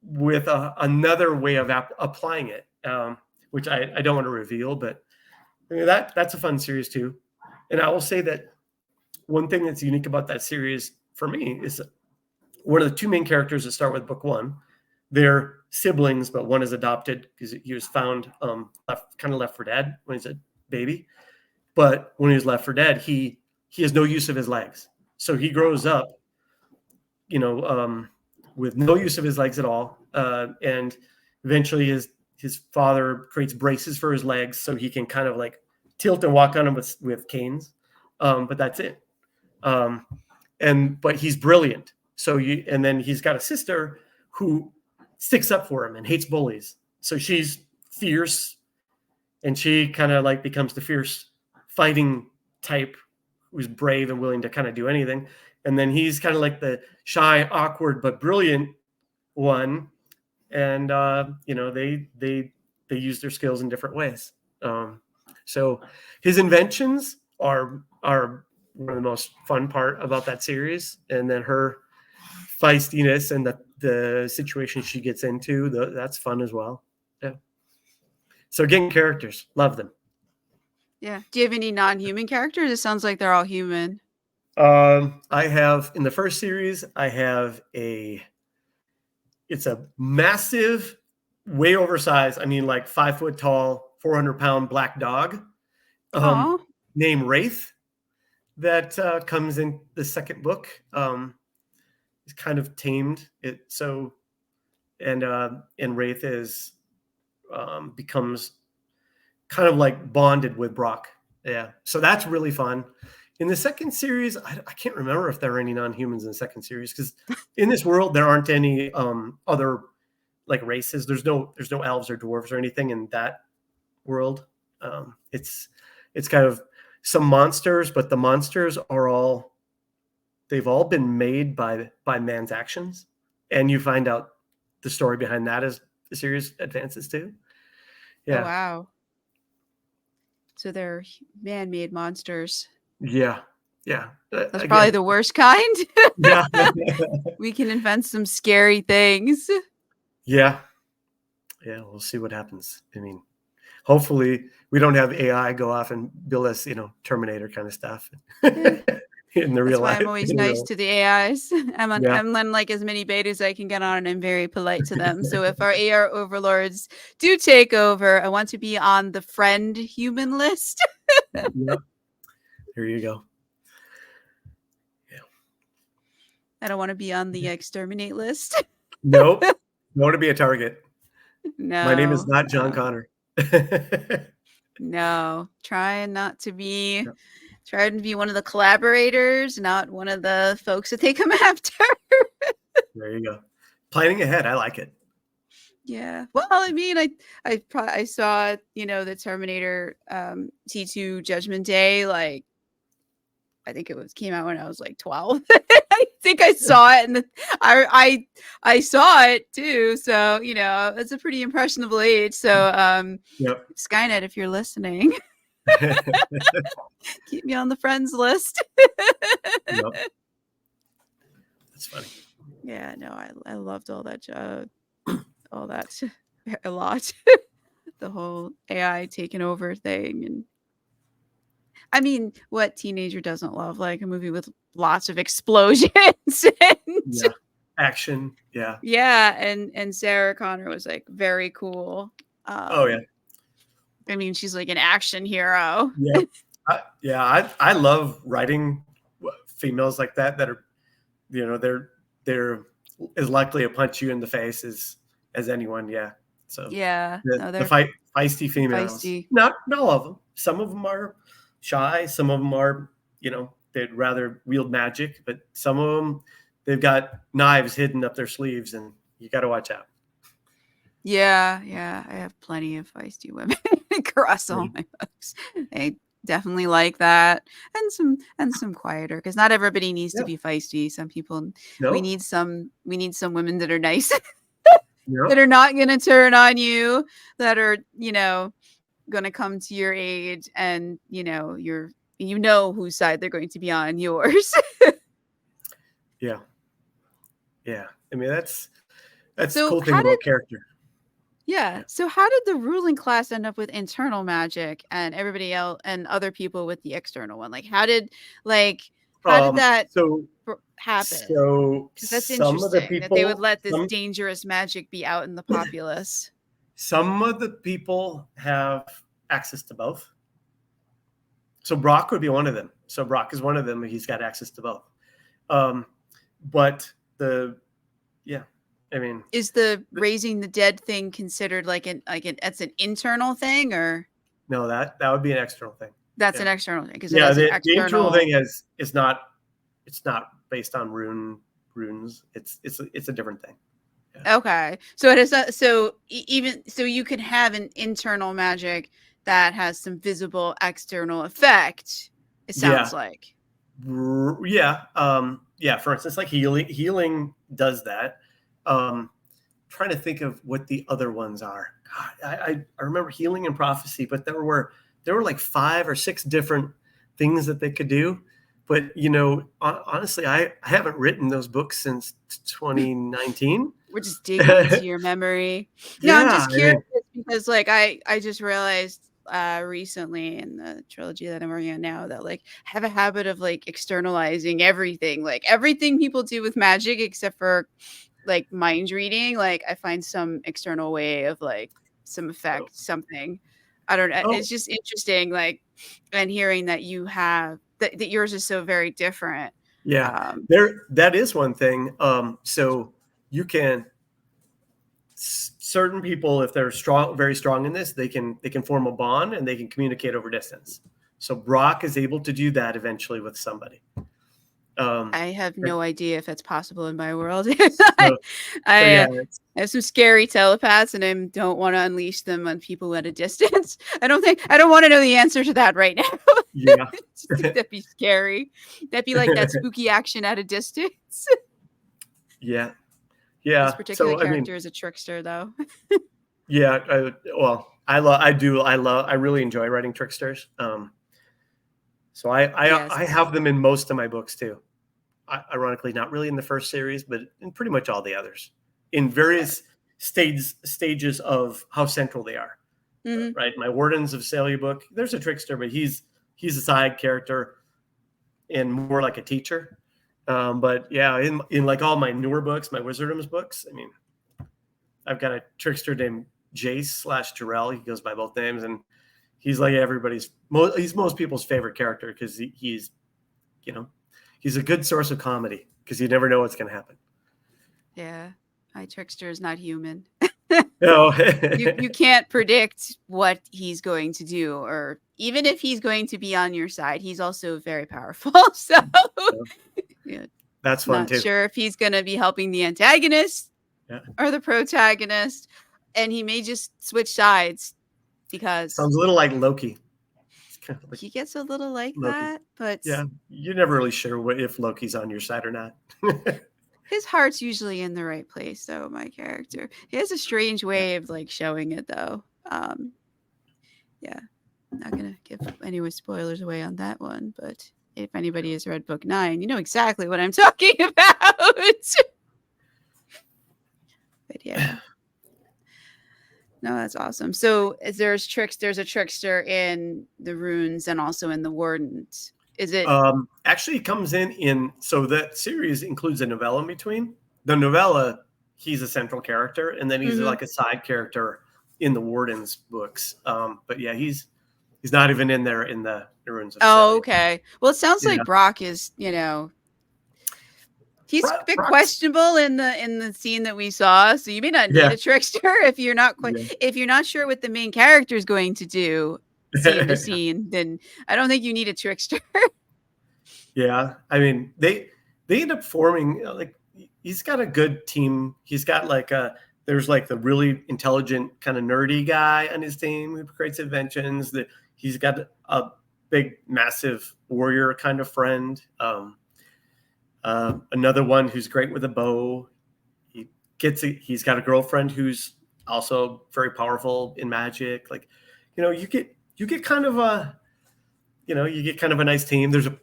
[SPEAKER 2] with another way of applying it, which I don't want to reveal, but I mean, that's a fun series too. And I will say that one thing that's unique about that series for me is one of the two main characters that start with book one. They're siblings, but one is adopted because he was found left for dead when he's a baby. But when he was left for dead, he has no use of his legs. So he grows up, with no use of his legs at all. And eventually his father creates braces for his legs so he can kind of like tilt and walk on them with canes. But that's it. But he's brilliant. And then he's got a sister who sticks up for him and hates bullies. So she's fierce, and she kind of like becomes the fierce fighting type who's brave and willing to kind of do anything. And then he's kind of like the shy, awkward, but brilliant one. And, they use their skills in different ways. So his inventions are one of the most fun part about that series. And then her feistiness and the situation she gets into, that's fun as well. Yeah. So again, characters, love them.
[SPEAKER 1] Yeah. Do you have any non-human characters? It sounds like they're all human.
[SPEAKER 2] I have, in the first series, it's a massive, way oversized, I mean, like 5 foot tall, 400-pound black dog, named Wraith, that comes in the second book. It's kind of tamed it. So, and Wraith becomes kind of like bonded with Brock. Yeah. So that's really fun. In the second series, I can't remember if there are any non-humans in the second series, because in this world there aren't any other like races. There's no elves or dwarves or anything in that world. It's kind of some monsters, but the monsters they've all been made by man's actions, and you find out the story behind that as the series advances too.
[SPEAKER 1] Oh wow. So they're man-made monsters.
[SPEAKER 2] Yeah.
[SPEAKER 1] That's probably the worst kind.
[SPEAKER 2] Yeah.
[SPEAKER 1] We can invent some scary things.
[SPEAKER 2] Yeah. We'll see what happens. I mean, hopefully we don't have AI go off and build us, Terminator kind of stuff. In the real life.
[SPEAKER 1] That's why I'm always nice to the AIs. I'm on like as many betas I can get on, and I'm very polite to them. So if our AR overlords do take over, I want to be on the friend human list.
[SPEAKER 2] Yep. There you go. Yeah.
[SPEAKER 1] I don't want to be on the exterminate list.
[SPEAKER 2] Nope. I want to be a target.
[SPEAKER 1] No.
[SPEAKER 2] My name is not John Connor.
[SPEAKER 1] No. Trying to be one of the collaborators, not one of the folks that they come after.
[SPEAKER 2] There you go. Planning ahead. I like it.
[SPEAKER 1] Yeah. Well, I mean, I saw, the Terminator T2 Judgment Day, like, I think came out when I was like 12. I think I saw it, and I saw it too. So, it's a pretty impressionable age. So,
[SPEAKER 2] Yep.
[SPEAKER 1] Skynet, if you're listening, keep me on the friends list.
[SPEAKER 2] Yep. That's funny.
[SPEAKER 1] Yeah, no, I loved all that a lot. The whole AI taking over thing. And I mean, what teenager doesn't love like a movie with lots of explosions and
[SPEAKER 2] action? Yeah.
[SPEAKER 1] Yeah, and Sarah Connor was like very cool.
[SPEAKER 2] Oh yeah.
[SPEAKER 1] I mean, she's like an action hero.
[SPEAKER 2] Yeah. I love writing females like that are, they're as likely to punch you in the face as anyone. Yeah. So
[SPEAKER 1] yeah,
[SPEAKER 2] the feisty females.
[SPEAKER 1] Feisty.
[SPEAKER 2] Not all of them. Some of them are shy. Some of them are, they'd rather wield magic, but some of them, they've got knives hidden up their sleeves, and you got to watch out.
[SPEAKER 1] Yeah. I have plenty of feisty women across all my books. I definitely like that, and some quieter, because not everybody needs to be feisty. Some people, we need some women that are nice, that are not going to turn on you, that are, going to come to your aid, and whose side they're going to be on, yours.
[SPEAKER 2] Yeah. I mean, that's the cool thing about character.
[SPEAKER 1] Yeah. So how did the ruling class end up with internal magic, and everybody else and other people with the external one? Like, how did that happen?
[SPEAKER 2] So
[SPEAKER 1] that's interesting that they would let this dangerous magic be out in the populace.
[SPEAKER 2] Some of the people have access to both. So Brock would be one of them. So Brock is one of them. He's got access to both. But I mean,
[SPEAKER 1] is the raising the dead thing considered that's an internal thing, or
[SPEAKER 2] no? That would be an external thing.
[SPEAKER 1] That's an external thing, because
[SPEAKER 2] the internal thing is not. It's not based on runes. It's a different thing.
[SPEAKER 1] Yeah. Okay, so it is so you could have an internal magic that has some visible external effect. It sounds like.
[SPEAKER 2] Yeah. For instance, like healing does that. Trying to think of what the other ones are. God, I remember healing and prophecy, but there were like 5 or 6 different things that they could do. But honestly, I haven't written those books since 2019.
[SPEAKER 1] We're just digging into your memory. No, I'm just curious because I just realized recently in the trilogy that I'm working on now that I have a habit of externalizing everything, everything people do with magic except for mind reading. I find some external way of some effect, something. I don't know. It's just interesting, and hearing that you have that yours is so very different.
[SPEAKER 2] Yeah, that is one thing. So you can, certain people, if they're very strong in this, they can form a bond and they can communicate over distance. So Brock is able to do that eventually with somebody.
[SPEAKER 1] I have no idea if that's possible in my world.
[SPEAKER 2] So,
[SPEAKER 1] I have some scary telepaths, and I don't want to unleash them on people at a distance. I don't want to know the answer to that right now.
[SPEAKER 2] Yeah.
[SPEAKER 1] That'd be scary. That'd be like that spooky action at a distance.
[SPEAKER 2] Yeah.
[SPEAKER 1] This particular character is a trickster, though.
[SPEAKER 2] Yeah. I really enjoy writing tricksters. So I have them in most of my books too. Ironically, not really in the first series, but in pretty much all the others, in various stages of how central they are.
[SPEAKER 1] Mm-hmm.
[SPEAKER 2] Right. My Wardens of Issalia book, there's a trickster, but he's a side character and more like a teacher. But yeah, in like all my newer books, my Wizardums books, I mean, I've got a trickster named Jace/Jarrell. He goes by both names, and he's like he's most people's favorite character because he's a good source of comedy because you never know what's going to happen.
[SPEAKER 1] Yeah, my trickster is not human.
[SPEAKER 2] No.
[SPEAKER 1] you can't predict what he's going to do, or even if he's going to be on your side. He's also very powerful. So yeah,
[SPEAKER 2] that's fun too.
[SPEAKER 1] Not sure if he's going to be helping the antagonist or the protagonist, and he may just switch sides because
[SPEAKER 2] sounds a little like Loki.
[SPEAKER 1] Kind of like he gets a little like Loki. That, but
[SPEAKER 2] yeah, you're never really sure if Loki's on your side or not.
[SPEAKER 1] His heart's usually in the right place, though. My character, he has a strange way of like showing it, though. Yeah, I'm not gonna give any spoilers away on that one, but if anybody has read book 9, you know exactly what I'm talking about. But yeah. No, that's awesome. So there's a trickster in the runes and also in the Wardens. Is it
[SPEAKER 2] actually comes in so that series includes a novella in between. The novella, he's a central character, and then he's like a side character in the Wardens books. But yeah, he's not even in there in the runes of
[SPEAKER 1] Issalia. Okay. Well, it sounds like Brock is, he's a bit questionable in the scene that we saw, so you may not need a trickster if you're not if you're not sure what the main character is going to do scene to scene. Then I don't think you need a trickster.
[SPEAKER 2] Yeah, I mean they end up forming like he's got a good team. He's got like there's like the really intelligent kind of nerdy guy on his team who creates inventions. That he's got a big massive warrior kind of friend. Another one who's great with a bow. He's got a girlfriend who's also very powerful in magic. Like, you get kind of a nice team. There's a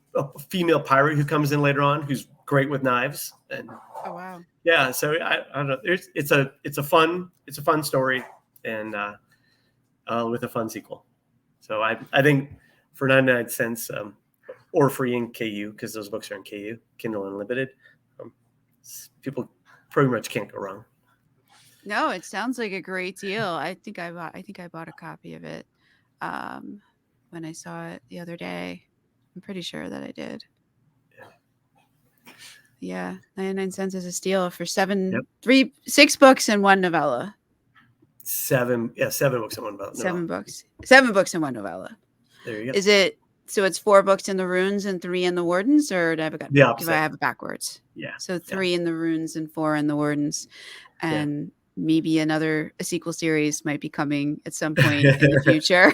[SPEAKER 2] female pirate who comes in later on who's great with knives. And
[SPEAKER 1] oh wow,
[SPEAKER 2] yeah. So I don't know. It's a fun story, and with a fun sequel. So I think for 99 cents. Or free in KU because those books are in KU, Kindle Unlimited. People pretty much can't go wrong.
[SPEAKER 1] No, it sounds like a great deal. I think I bought a copy of it when I saw it the other day. I'm pretty sure that I did. Yeah, 99 cents is a steal for 6 books and 1 novella.
[SPEAKER 2] 7 books and 1 novella.
[SPEAKER 1] 7 books and 1 novella.
[SPEAKER 2] There you go.
[SPEAKER 1] Is it? So it's 4 books in the runes and 3 in the Wardens, or do I have it backwards?
[SPEAKER 2] Yeah.
[SPEAKER 1] So 3 in the runes and 4 in the Wardens, and maybe a sequel series might be coming at some point in the future.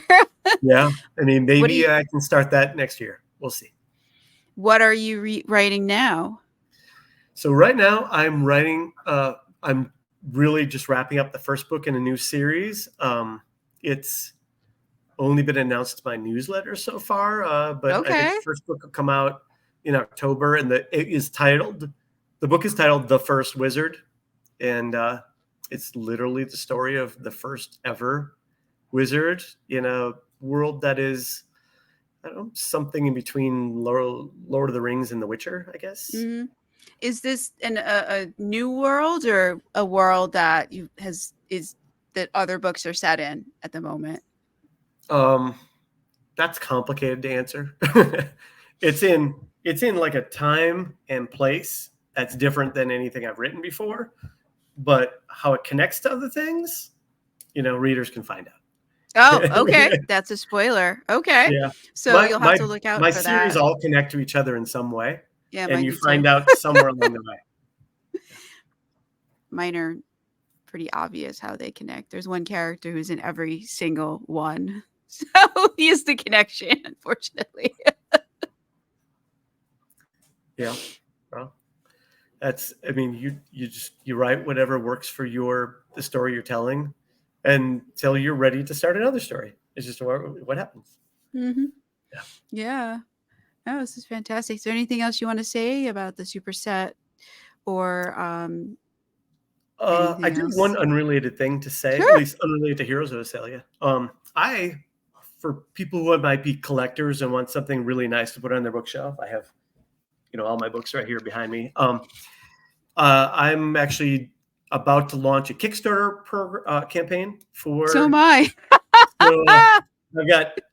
[SPEAKER 2] Yeah, I mean, maybe I can start that next year. We'll see. What
[SPEAKER 1] are you writing now?
[SPEAKER 2] So right now I'm writing. I'm really just wrapping up the first book in a new series. It's only been announced by newsletter so far, but I think the first book will come out in October, and the book is titled The First Wizard, and it's literally the story of the first ever wizard in a world that is, I don't know, something in between Lord of the Rings and The Witcher, I guess.
[SPEAKER 1] Mm-hmm. Is this a new world or a world that that other books are set in at the moment?
[SPEAKER 2] That's complicated to answer. It's in like a time and place that's different than anything I've written before, but how it connects to other things, readers can find out.
[SPEAKER 1] Oh, okay. That's a spoiler. Okay.
[SPEAKER 2] Yeah.
[SPEAKER 1] So you'll have to look out for that.
[SPEAKER 2] My series all connect to each other in some way.
[SPEAKER 1] Yeah,
[SPEAKER 2] and
[SPEAKER 1] mine
[SPEAKER 2] you
[SPEAKER 1] do too.
[SPEAKER 2] find out somewhere along the way.
[SPEAKER 1] Mine are pretty obvious how they connect. There's one character who's in every single one. So he's the connection, unfortunately.
[SPEAKER 2] Yeah. Well, you write whatever works for the story you're telling until you're ready to start another story. It's just what happens.
[SPEAKER 1] Mm-hmm. Yeah. Oh, this is fantastic. Is there anything else you want to say about the superset or
[SPEAKER 2] I
[SPEAKER 1] anything
[SPEAKER 2] do one
[SPEAKER 1] else?
[SPEAKER 2] unrelated thing to say, at
[SPEAKER 1] Sure.
[SPEAKER 2] least unrelated to Heroes of Issalia. For people who might be collectors and want something really nice to put on their bookshelf, I have, all my books right here behind me. I'm actually about to launch a Kickstarter campaign
[SPEAKER 1] So am
[SPEAKER 2] for.
[SPEAKER 1] I.
[SPEAKER 2] So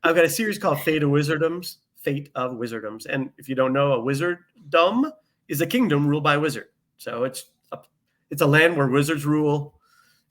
[SPEAKER 2] I've got a series called Fate of Wizardoms. Fate of Wizardoms, and if you don't know, a wizardom is a kingdom ruled by a wizard. So it's a land where wizards rule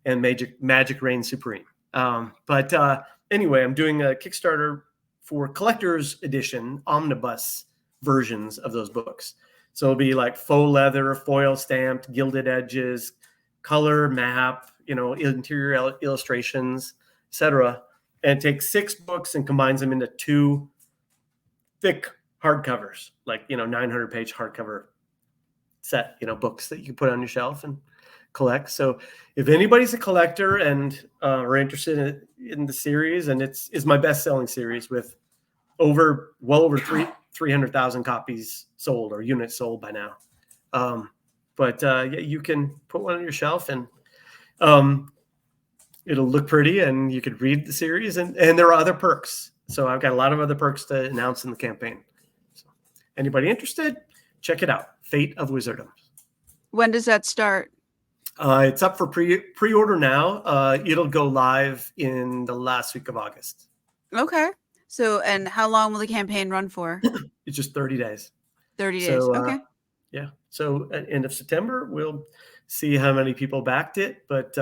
[SPEAKER 2] and magic reigns supreme. But anyway, I'm doing a Kickstarter for collector's edition omnibus versions of those books. So it'll be like faux leather, foil stamped, gilded edges, color map, interior illustrations, etc. And takes 6 books and combines them into 2 thick hardcovers, like 900-page hardcover set, books that you can put on your shelf and collect. So if anybody's a collector and are interested in the series, and is my best-selling series with well over 300,000 copies sold or units sold by now. But you can put one on your shelf and it'll look pretty, and you could read the series, and there are other perks. So I've got a lot of other perks to announce in the campaign. So anybody interested, check it out. Fate of Wizardom.
[SPEAKER 1] When does that start?
[SPEAKER 2] It's up for pre-order now. It'll go live in the last week of August.
[SPEAKER 1] Okay. So, and how long will the campaign run for?
[SPEAKER 2] It's just 30 days.
[SPEAKER 1] 30 days. Okay.
[SPEAKER 2] Yeah. So at end of September, we'll see how many people backed it. But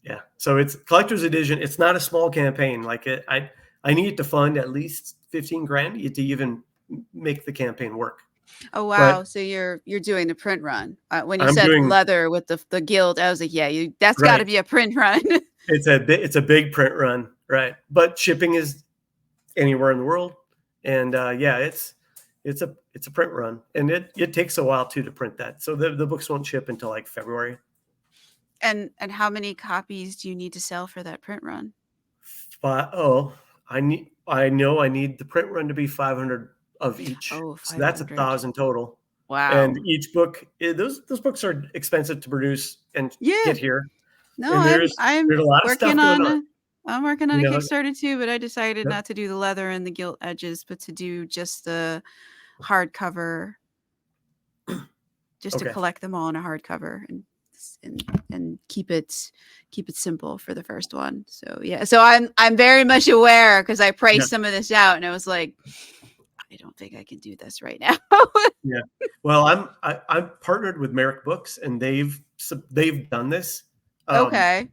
[SPEAKER 2] yeah, so it's collector's edition. It's not a small campaign. Like I need to fund at least 15 grand to even make the campaign work.
[SPEAKER 1] Oh wow!
[SPEAKER 2] But
[SPEAKER 1] so you're doing the print run. When you
[SPEAKER 2] I'm
[SPEAKER 1] said
[SPEAKER 2] doing
[SPEAKER 1] leather with the guild, I was like, yeah, that's got to
[SPEAKER 2] right.
[SPEAKER 1] be a print run.
[SPEAKER 2] It's a big print run, right? But shipping is anywhere in the world, and yeah, it's a print run, and it takes a while too to print that. So the books won't ship until like February.
[SPEAKER 1] And how many copies do you need to sell for that print run?
[SPEAKER 2] I know I need the print run to be 500 of each.
[SPEAKER 1] Oh,
[SPEAKER 2] So that's 1,000 total.
[SPEAKER 1] Wow.
[SPEAKER 2] And each book, those books are expensive to produce and get here.
[SPEAKER 1] No,
[SPEAKER 2] and there's
[SPEAKER 1] I'm
[SPEAKER 2] a lot of stuff going on.
[SPEAKER 1] I'm working on a Kickstarter too, but I decided not to do the leather and the gilt edges, but to do just the hardcover, just to collect them all in a hardcover and keep it simple for the first one. So yeah, so I'm very much aware because I priced some of this out and I was like, I don't think I can do this right now.
[SPEAKER 2] Yeah. Well, I'm partnered with Merrick Books, and they've done this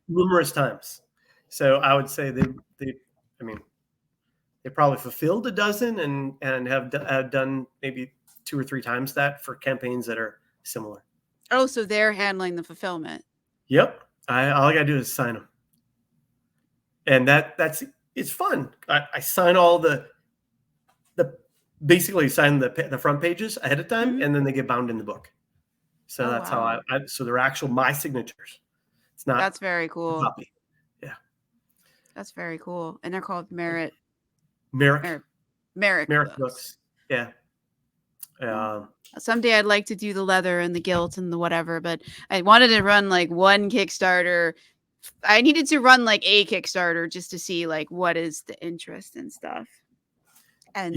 [SPEAKER 2] numerous times. So I would say they probably fulfilled a dozen and have done maybe 2 or 3 times that for campaigns that are similar.
[SPEAKER 1] Oh, so they're handling the fulfillment.
[SPEAKER 2] Yep. All I gotta do is sign them, and it's fun. I sign all the basically sign the front pages ahead of time, and then they get bound in the book. So that's how so they're actual my signatures. It's not.
[SPEAKER 1] That's very cool.
[SPEAKER 2] Copy. Yeah.
[SPEAKER 1] That's very cool, and they're called Merrick
[SPEAKER 2] Books. Yeah.
[SPEAKER 1] Someday I'd like to do the leather and the gilt and the whatever, but I wanted to run like one Kickstarter. I needed to run like a Kickstarter just to see like what is the interest and stuff. And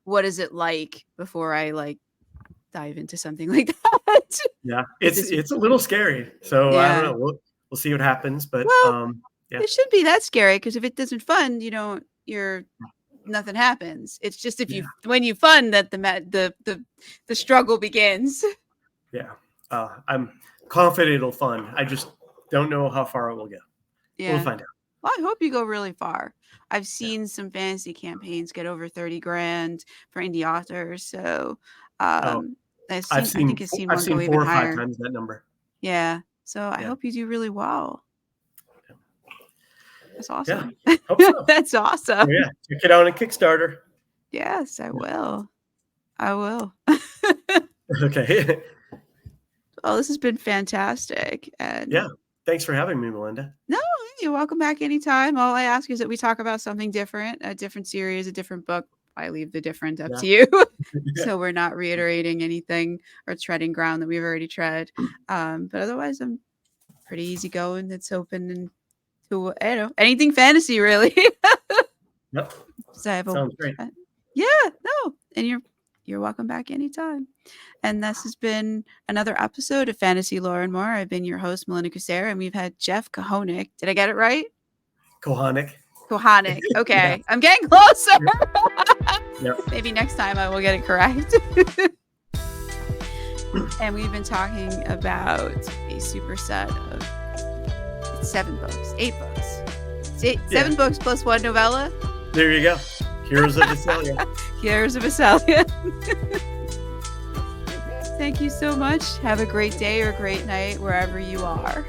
[SPEAKER 1] what is it like before I like dive into something like that?
[SPEAKER 2] Yeah, it's a little scary. So I don't know. We'll see what happens, but
[SPEAKER 1] it shouldn't be that scary because if it doesn't fund, nothing happens. It's just when you fund that the struggle begins.
[SPEAKER 2] Yeah, I'm confident it'll fund. I just don't know how far it will go. Yeah. We'll find out.
[SPEAKER 1] Well, I hope you go really far. I've seen some fantasy campaigns get over 30 grand for indie authors. So I think I've seen one go
[SPEAKER 2] 4
[SPEAKER 1] even
[SPEAKER 2] or 5
[SPEAKER 1] higher.
[SPEAKER 2] times that number.
[SPEAKER 1] Yeah. So I
[SPEAKER 2] Yeah.
[SPEAKER 1] hope you do really well. That's awesome.
[SPEAKER 2] Yeah, hope so.
[SPEAKER 1] That's awesome.
[SPEAKER 2] Yeah, check it out on Kickstarter.
[SPEAKER 1] Yes, I will. I will.
[SPEAKER 2] Okay.
[SPEAKER 1] Well, this has been fantastic. And
[SPEAKER 2] Yeah. Thanks for having me, Melinda.
[SPEAKER 1] no, you're welcome back anytime. All I ask is that we talk about something different, a different series, a different book. I leave the different up to you. So we're not reiterating anything or treading ground that we've already tread. But otherwise, I'm pretty easygoing. It's open and to anything fantasy, really.
[SPEAKER 2] Yep.
[SPEAKER 1] So
[SPEAKER 2] Sounds great.
[SPEAKER 1] Yeah, no, and you're welcome back anytime. And this has been another episode of Fantasy Lore and More. I've been your host, Melinda Kucsera, and we've had Jeff Kohanek. Did I get it right?
[SPEAKER 2] Kohanek.
[SPEAKER 1] Kohanek. Okay.
[SPEAKER 2] Yeah.
[SPEAKER 1] I'm getting closer.
[SPEAKER 2] Yep.
[SPEAKER 1] Maybe next time I will get it correct. And we've been talking about a superset of 7 books, 8 books. 7 books plus 1 novella.
[SPEAKER 2] There you go. Heroes of Issalia.
[SPEAKER 1] Heroes of Issalia. Thank you so much. Have a great day or great night wherever you are.